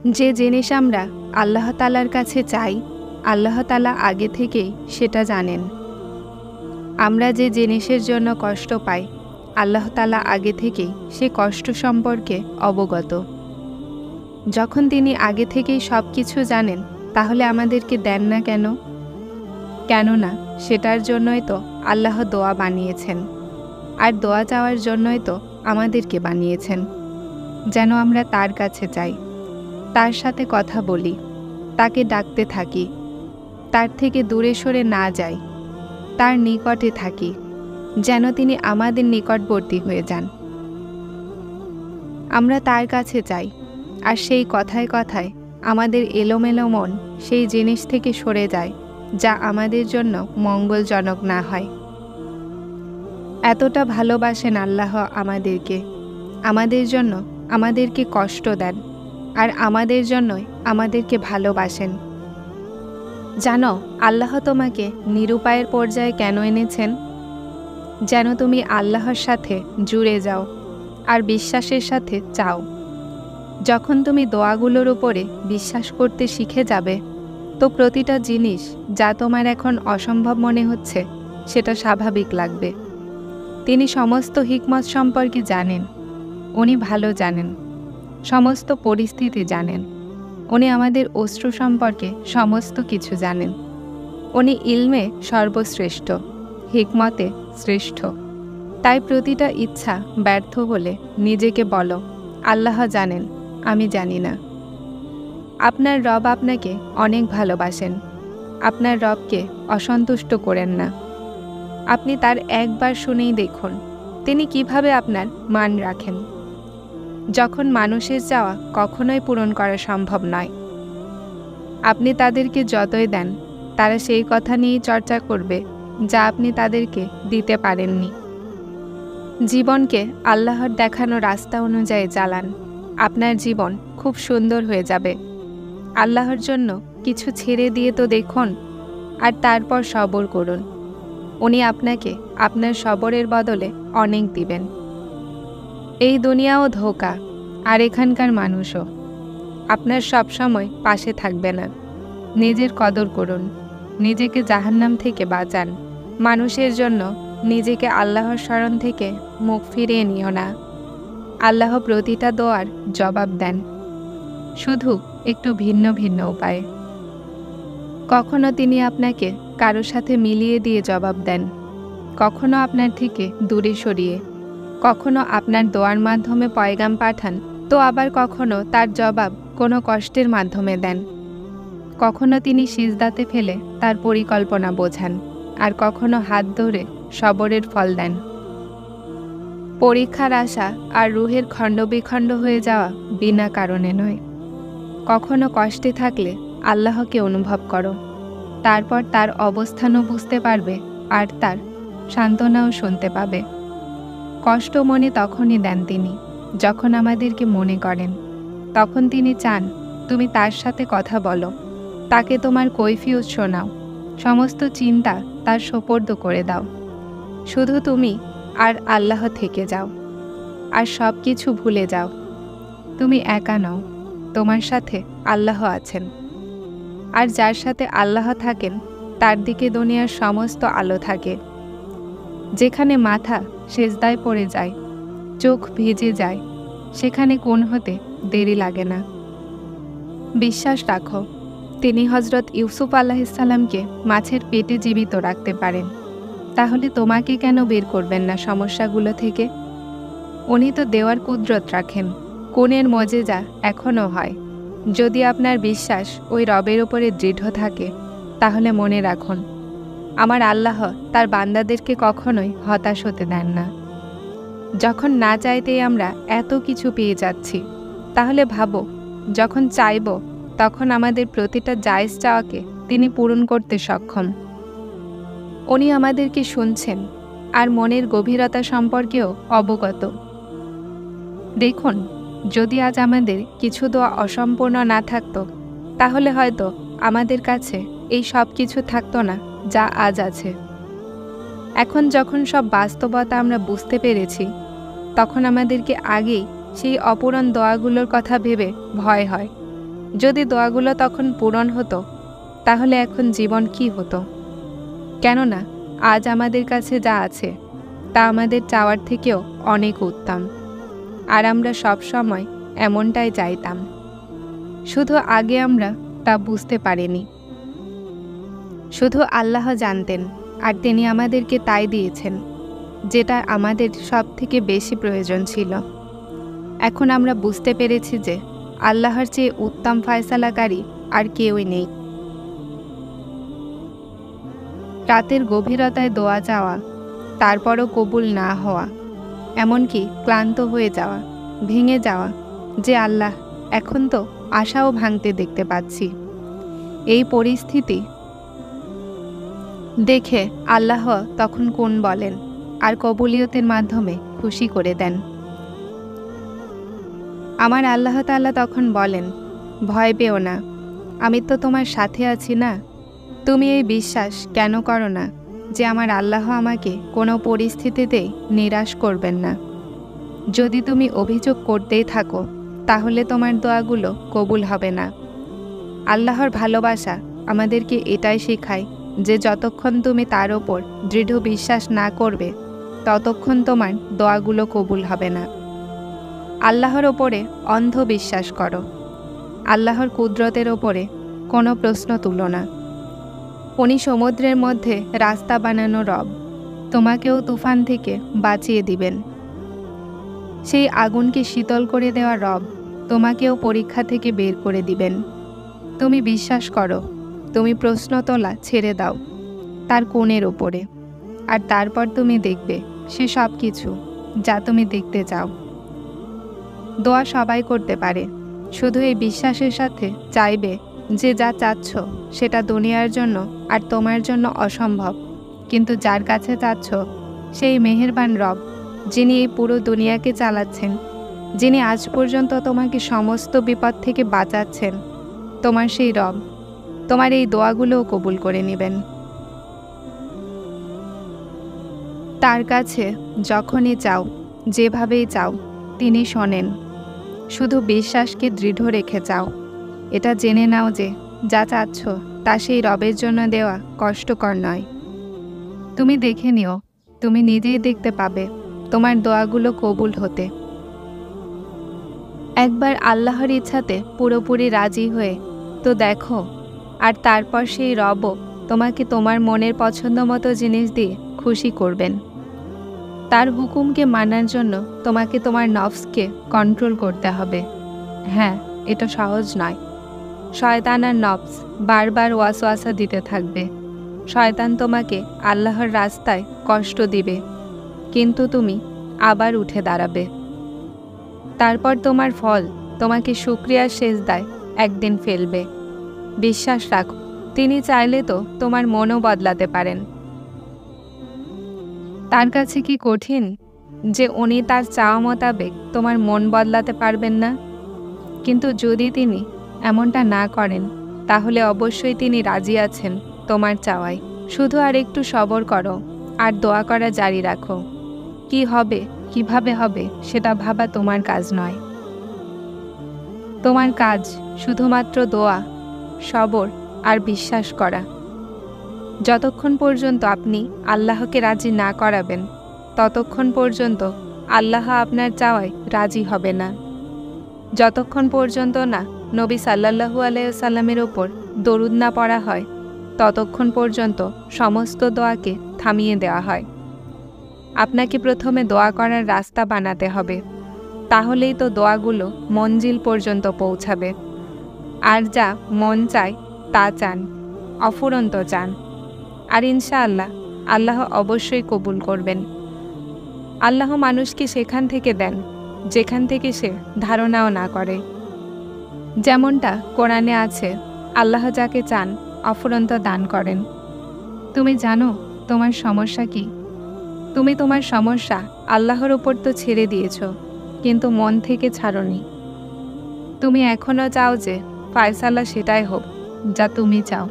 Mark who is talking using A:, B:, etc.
A: যে জিনিস আমরা আল্লাহ তাআলার কাছে চাই, আল্লাহ তাআলা আগে থেকেই সেটা জানেন। আমরা যে জিনিসের জন্য কষ্ট পাই, আল্লাহ তাআলা আগে থেকেই সে কষ্ট সম্পর্কে অবগত। যখন তিনি আগে থেকেই সব কিছু জানেন, তাহলে আমাদেরকে দেন না কেন? কেননা সেটার জন্যই তো আল্লাহ দোয়া বানিয়েছেন, আর দোয়া চাওয়ার জন্যই তো আমাদেরকে বানিয়েছেন, যেন আমরা তার কাছে চাই, তার সাথে কথা বলি, তাকে ডাকতে থাকি, তার থেকে দূরে সরে না যাই, তার নিকটে থাকি, যেন তিনি আমাদের নিকটবর্তী হয়ে যান। আমরা তার কাছে চাই, আর সেই কথায় কথায় আমাদের এলোমেলো মন সেই জিনিস থেকে সরে যায় যা আমাদের জন্য মঙ্গলজনক না হয়। এতটা ভালোবাসেন আল্লাহ আমাদেরকে, আমাদের জন্য আমাদেরকে কষ্ট দেন, আর আমাদের জন্যই আমাদেরকে ভালোবাসেন। জানো আল্লাহ তোমাকে নিরুপায়ের পর্যায়ে কেন এনেছেন? যেন তুমি আল্লাহর সাথে জুড়ে যাও আর বিশ্বাসের সাথে চাও। যখন তুমি দোয়াগুলোর উপরে বিশ্বাস করতে শিখে যাবে, তো প্রতিটা জিনিস যা তোমার এখন অসম্ভব মনে হচ্ছে সেটা স্বাভাবিক লাগবে। তিনি সমস্ত হিকমত সম্পর্কে জানেন, উনি ভালো জানেন, সমস্ত পরিস্থিতি জানেন, উনি আমাদের অশ্রু সম্পর্কে সমস্ত কিছু জানেন। উনি ইলমে সর্বশ্রেষ্ঠ, হিকমতে শ্রেষ্ঠ। তাই প্রতিটা ইচ্ছা ব্যর্থ হলে নিজেকে বলো, আল্লাহ জানেন, আমি জানি না। আপনার রব আপনাকে অনেক ভালোবাসেন। আপনার রবকে অসন্তুষ্ট করেন না। আপনি তার একবার শুনেই দেখুন তিনি কিভাবে আপনার মান রাখেন। যখন মানুষের চাওয়া কখনোই পূরণ করা সম্ভব নয়, আপনি তাদেরকে যতই দেন, তারা সেই কথা নিয়েই চর্চা করবে যা আপনি তাদেরকে দিতে পারেননি। জীবনকে আল্লাহর দেখানো রাস্তা অনুযায়ী চালান। আপনার জীবন খুব সুন্দর হয়ে যাবে। আল্লাহর জন্য কিছু ছেড়ে দিয়ে তো দেখুন, আর তারপর সবর করুন। উনি আপনাকে আপনার সবরের বদলে অনেক দিবেন। এই দুনিয়াও ধোঁকা, আর এখানকার মানুষও আপনার সব সময় পাশে থাকবে না। নিজের কদর করুন, নিজেকে জাহান্নাম থেকে বাঁচান। মানুষের জন্য নিজেকে আল্লাহর শরণ থেকে মুখ ফিরিয়ে নিও না। আল্লাহ প্রতিটা দোয়ার জবাব দেন, শুধু একটু ভিন্ন ভিন্ন উপায়ে। কখনো তিনি আপনাকে কারো সাথে মিলিয়ে দিয়ে জবাব দেন, কখনো আপনার থেকে দূরে সরিয়ে, কখনো আপনার দোয়ার মাধ্যমে পয়গাম পাঠান, তো আবার কখনো তার জবাব কোনো কষ্টের মাধ্যমে দেন। কখনো তিনি সিজদাতে ফেলে তার পরিকল্পনা বোঝান, আর কখনো হাত ধরে সবরের ফল দেন। পরীক্ষার আশা আর রুহের খণ্ডবিখণ্ড হয়ে যাওয়া বিনা কারণে নয়। কখনো কষ্টে থাকলে আল্লাহকে অনুভব করো, তারপর তার অবস্থানও বুঝতে পারবে, আর তার সান্ত্বনাও শুনতে পাবে। কষ্ট মনে তখনই দেন তিনি, যখন আমাদেরকে মনে করেন। তখন তিনি চান তুমি তার সাথে কথা বলো, তাকে তোমার কৈফিয়ত শোনাও, সমস্ত চিন্তা তার সোপর্দ করে দাও। শুধু তুমি আর আল্লাহ থেকে যাও, আর সব কিছু ভুলে যাও। তুমি একা নও, তোমার সাথে আল্লাহ আছেন। আর যার সাথে আল্লাহ থাকেন, তার দিকে দুনিয়ার সমস্ত আলো থাকে। যেখানে মাথা সেজদায় পড়ে যায়, চোখ ভিজে যায়, সেখানে কোন হতে দেরি লাগে না। বিশ্বাস রাখো, তিনি হজরত ইউসুফ আলাইহিসসালামকে মাছের পেটে জীবিত রাখতে পারেন। তাহলে তোমাকে কেন বের করবেন না সমস্যাগুলো থেকে? উনি তো দেওয়ার কুদরত রাখেন। কোনের মজেজা এখনও হয়। যদি আপনার বিশ্বাস ওই রবের উপরে দৃঢ় থাকে, তাহলে মনে রাখুন, আমার আল্লাহ তার বান্দাদেরকে কখনোই হতাশ হতে দেন না। যখন না চাইতেই আমরা এত কিছু পেয়ে যাচ্ছি, তাহলে ভাবো, যখন চাইব তখন আমাদের প্রতিটা জায়েজ চাওয়াকে তিনি পূরণ করতে সক্ষম। উনি আমাদেরকে শুনছেন, আর মনের গভীরতা সম্পর্কেও অবগত। দেখুন, যদি আজ আমাদের কিছু দোয়া অসম্পূর্ণ না থাকতো, তাহলে হয়তো আমাদের কাছে এই সব কিছু থাকতো না যা আজ আছে। এখন যখন সব বাস্তবতা আমরা বুঝতে পেরেছি, তখন আমাদেরকে আগেই সেই অপূরণ দোয়াগুলোর কথা ভেবে ভয় হয়। যদি দোয়াগুলো তখন পূরণ হতো, তাহলে এখন জীবন কি হতো? কেননা আজ আমাদের কাছে যা আছে তা আমাদের চাওয়ার থেকেও অনেক উত্তম, আর আমরা সব সময় এমনটাই চাইতাম। শুধু আগে আমরা তা বুঝতে পারিনি। শুধু আল্লাহ জানতেন, আর তিনি আমাদেরকে তাই দিয়েছেন যেটা আমাদের সব থেকে বেশি প্রয়োজন ছিল। এখন আমরা বুঝতে পেরেছি যে আল্লাহর চেয়ে উত্তম ফয়সালাকারী আর কেউই নেই। রাতের গভীরতায় দোয়া চাওয়া, তারপরও কবুল না হওয়া, এমনকি ক্লান্ত হয়ে যাওয়া, ভেঙে যাওয়া, যে আল্লাহ এখন তো আশাও ভাঙতে দেখতে পাচ্ছি। এই পরিস্থিতি দেখে আল্লাহ তখন কোন বলেন আর কবুলিয়তের মাধ্যমে খুশি করে দেন। আমার আল্লাহ তাআলা তখন বলেন, ভয় পেও না, আমি তো তোমার সাথে আছি না। তুমি এই বিশ্বাস কেন করো না যে আমার আল্লাহ আমাকে কোনো পরিস্থিতিতেই নিরাশ করবেন না? যদি তুমি অভিযোগ করতেই থাকো, তাহলে তোমার দোয়াগুলো কবুল হবে না। আল্লাহর ভালোবাসা আমাদেরকে এটাই শেখায় যে যতক্ষণ তুমি তার ওপর দৃঢ় বিশ্বাস না করবে, ততক্ষণ তোমার দোয়াগুলো কবুল হবে না। আল্লাহর ওপরে অন্ধ বিশ্বাস করো। আল্লাহর কুদরতের ওপরে কোনো প্রশ্ন তুলো না। উনি সমুদ্রের মধ্যে রাস্তা বানানো রব, তোমাকেও তুফান থেকে বাঁচিয়ে দিবেন। সেই আগুনকে শীতল করে দেওয়া রব তোমাকেও পরীক্ষা থেকে বের করে দিবেন। তুমি বিশ্বাস করো, তুমি প্রশ্ন তোলা ছেড়ে দাও তার কোণের ওপরে, আর তারপর তুমি দেখবে সে সব কিছু যা তুমি দেখতে চাও। দোয়া সবাই করতে পারে, শুধু এই বিশ্বাসের সাথে চাইবে যে যা চাচ্ছ সেটা দুনিয়ার জন্য আর তোমার জন্য অসম্ভব, কিন্তু যার কাছে চাচ্ছ সেই মেহেরবান রব, যিনি এই পুরো দুনিয়াকে চালাচ্ছেন, যিনি আজ পর্যন্ত তোমাকে সমস্ত বিপদ থেকে বাঁচাচ্ছেন, তোমার সেই রব তোমার এই দোয়াগুলোও কবুল করে নেবেন। তার কাছে যখনই চাও, যেভাবেই চাও, তিনি শোনেন। শুধু বিশ্বাসকে দৃঢ় রেখে চাও। এটা জেনে নাও যে যা চাচ্ছ তা সেই রবের জন্য দেওয়া কষ্টকর নয়। তুমি দেখে নিও, তুমি নিজেই দেখতে পাবে তোমার দোয়াগুলো কবুল হতে। একবার আল্লাহর ইচ্ছাতে পুরোপুরি রাজি হয়ে তো দেখো, আর তারপর সেই রবও তোমাকে তোমার মনের পছন্দ মতো জিনিস দিয়ে খুশি করবেন। তার হুকুমকে মানার জন্য তোমাকে তোমার নফসকে কন্ট্রোল করতে হবে। হ্যাঁ, এটা সহজ নয়। শয়তান আর নফস বারবার ওয়াসওয়াসা দিতে থাকবে। শয়তান তোমাকে আল্লাহর রাস্তায় কষ্ট দিবে, কিন্তু তুমি আবার উঠে দাঁড়াবে। তারপর তোমার ফল তোমাকে শুকরিয়ার সেজদায় একদিন ফেলবে। বিশ্বাস রাখো, তিনি চাইলে তো তোমার মনও বদলাতে পারেন। তার কাছে কি কঠিন যে উনি তার চাওয়া মোতাবেক তোমার মন বদলাতে পারবেন না? কিন্তু যদি তিনি এমনটা না করেন, তাহলে অবশ্যই তিনি রাজি আছেন তোমার চাওয়ায়। শুধু আর একটু সবর করো আর দোয়া করা জারি রাখো। কি হবে, কিভাবে হবে, সেটা ভাবা তোমার কাজ নয়। তোমার কাজ শুধুমাত্র দোয়া, সবর আর বিশ্বাস করা। যতক্ষণ পর্যন্ত আপনি আল্লাহকে রাজি না করাবেন, ততক্ষণ পর্যন্ত আল্লাহ আপনার চাওয়ায় রাজি হবে না। যতক্ষণ পর্যন্ত না নবী সাল্লাল্লাহু আলাইহি সাল্লামের ওপর দরুদ না পড়া হয়, ততক্ষণ পর্যন্ত সমস্ত দোয়াকে থামিয়ে দেওয়া হয়। আপনাকে প্রথমে দোয়া করার রাস্তা বানাতে হবে, তাহলেই তো দোয়াগুলো মঞ্জিল পর্যন্ত পৌঁছাবে। আর যা মন চায় তা চান, অফুরন্ত চান, আর ইনশাআল্লাহ আল্লাহ অবশ্যই কবুল করবেন। আল্লাহ মানুষকে সেখান থেকে দেন যেখান থেকে সে ধারণাও না করে। যেমনটা কোরআনে আছে, আল্লাহ যাকে চান অফুরন্ত দান করেন। তুমি জানো তোমার সমস্যা কি? তুমি তোমার সমস্যা আল্লাহর উপর তো ছেড়ে দিয়েছ, কিন্তু মন থেকে ছাড়োনি। তুমি এখনও চাও যে ফয়সালা সেটাই হোক যা তুমি চাও।